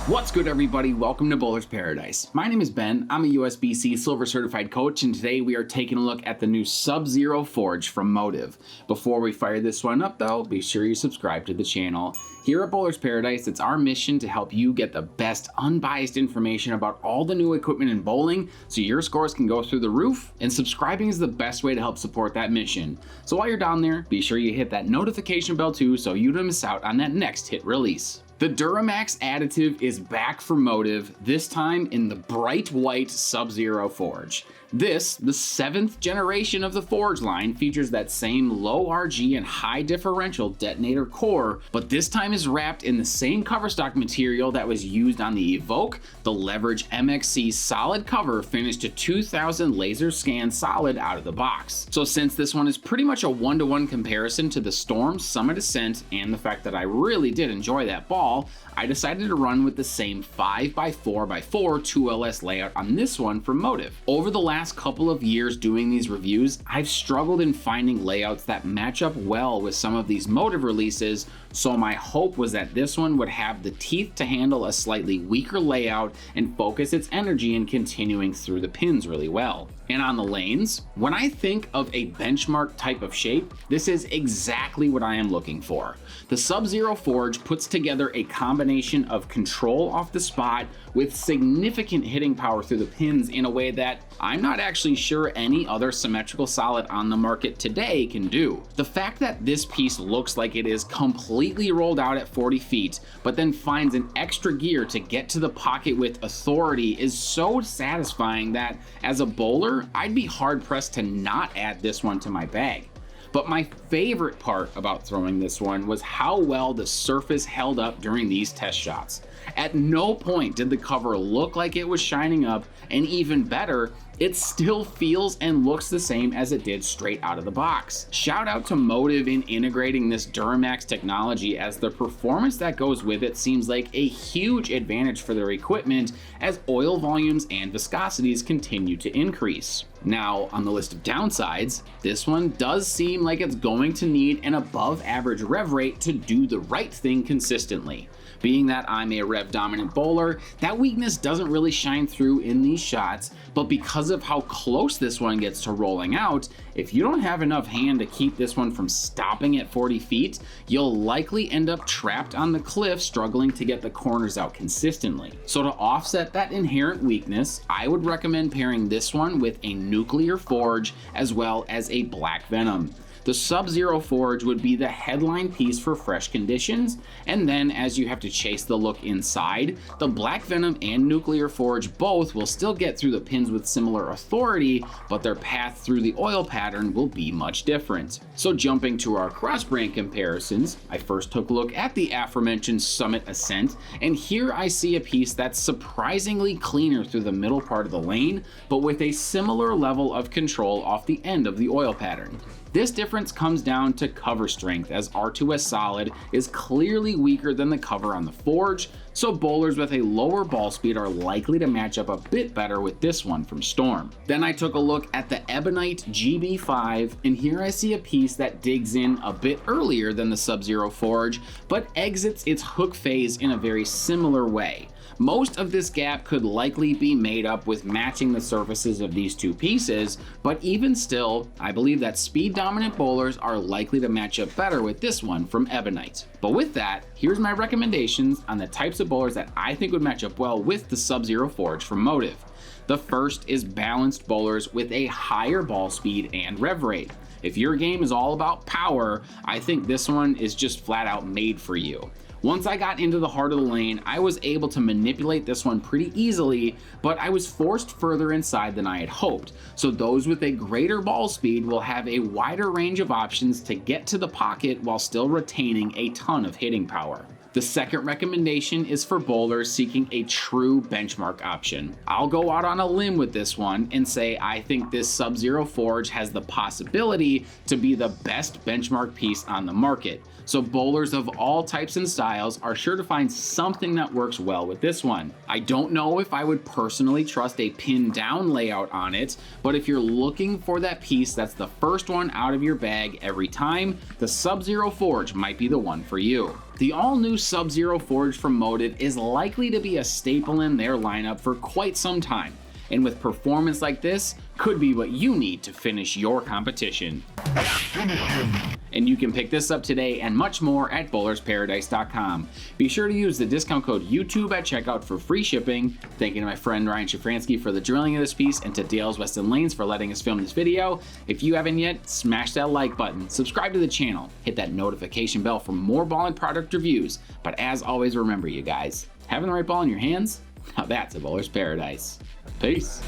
What's good, everybody? Welcome to Bowler's Paradise. My name is Ben. I'm a USBC Silver Certified Coach, and today we are taking a look at the new Subzero Forge from Motiv. Before we fire this one up, though, be sure you subscribe to the channel. Here at Bowler's Paradise, it's our mission to help you get the best unbiased information about all the new equipment in bowling so your scores can go through the roof, and subscribing is the best way to help support that mission. So while you're down there, be sure you hit that notification bell too so you don't miss out on that next hit release. The Duramax additive is back for Motiv, this time in the bright white Subzero Forge. This, the 7th generation of the Forge line, features that same low RG and high differential detonator core, but this time is wrapped in the same coverstock material that was used on the Evoke, the Leverage MXC solid cover finished to 2000 laser scan solid out of the box. So since this one is pretty much a one-to-one comparison to the Storm Summit Ascent, and the fact that I really did enjoy that ball, I decided to run with the same 5x4x4 2LS layout on this one from Motiv. Over the last couple of years doing these reviews, I've struggled in finding layouts that match up well with some of these Motiv releases, so my hope was that this one would have the teeth to handle a slightly weaker layout and focus its energy in continuing through the pins really well. And on the lanes, when I think of a benchmark type of shape, this is exactly what I am looking for. The Subzero Forge puts together a combination of control off the spot with significant hitting power through the pins in a way that I'm not actually sure any other symmetrical solid on the market today can do. The fact that this piece looks like it is completely rolled out at 40 feet, but then finds an extra gear to get to the pocket with authority is so satisfying that as a bowler, I'd be hard pressed to not add this one to my bag. But my favorite part about throwing this one was how well the surface held up during these test shots. At no point did the cover look like it was shining up, and even better, it still feels and looks the same as it did straight out of the box. Shout out to Motiv in integrating this Duramax technology, as the performance that goes with it seems like a huge advantage for their equipment as oil volumes and viscosities continue to increase. Now, on the list of downsides, this one does seem like it's going to need an above average rev rate to do the right thing consistently. Being that I'm a rev dominant bowler, that weakness doesn't really shine through in these shots, but because of how close this one gets to rolling out, if you don't have enough hand to keep this one from stopping at 40 feet, you'll likely end up trapped on the cliff struggling to get the corners out consistently. So to offset that inherent weakness, I would recommend pairing this one with a nuclear forge as well as a black venom. The Subzero Forge would be the headline piece for fresh conditions, and then as you have to chase the look inside, the Black Venom and Nuclear Forge both will still get through the pins with similar authority, but their path through the oil pattern will be much different. So jumping to our Crossbrand comparisons, I first took a look at the aforementioned Summit Ascent, and here I see a piece that's surprisingly cleaner through the middle part of the lane, but with a similar level of control off the end of the oil pattern. This difference comes down to cover strength, as R2S Solid is clearly weaker than the cover on the Forge, so bowlers with a lower ball speed are likely to match up a bit better with this one from Storm. Then I took a look at the Ebonite GB5, and here I see a piece that digs in a bit earlier than the Subzero Forge, but exits its hook phase in a very similar way. Most of this gap could likely be made up with matching the surfaces of these two pieces, but even still, I believe that speed dominant bowlers are likely to match up better with this one from Ebonite. But with that, here's my recommendations on the types of bowlers that I think would match up well with the Subzero Forge from Motiv. The first is balanced bowlers with a higher ball speed and rev rate. If your game is all about power, I think this one is just flat out made for you. Once I got into the heart of the lane, I was able to manipulate this one pretty easily, but I was forced further inside than I had hoped. So those with a greater ball speed will have a wider range of options to get to the pocket while still retaining a ton of hitting power. The second recommendation is for bowlers seeking a true benchmark option. I'll go out on a limb with this one and say I think this Subzero Forge has the possibility to be the best benchmark piece on the market. So bowlers of all types and styles are sure to find something that works well with this one. I don't know if I would personally trust a pin down layout on it, but if you're looking for that piece that's the first one out of your bag every time, the Subzero Forge might be the one for you. The all-new Subzero forge from Motiv is likely to be a staple in their lineup for quite some time, and with performance like this, could be what you need to finish your competition. And you can pick this up today and much more at bowlersparadise.com. Be sure to use the discount code YouTube at checkout for free shipping. Thank you to my friend Ryan Shafransky for the drilling of this piece, and to Dale's Weston Lanes for letting us film this video. If you haven't yet, smash that like button, subscribe to the channel, hit that notification bell for more ball and product reviews. But as always, remember you guys, having the right ball in your hands, now that's a bowler's paradise. Peace.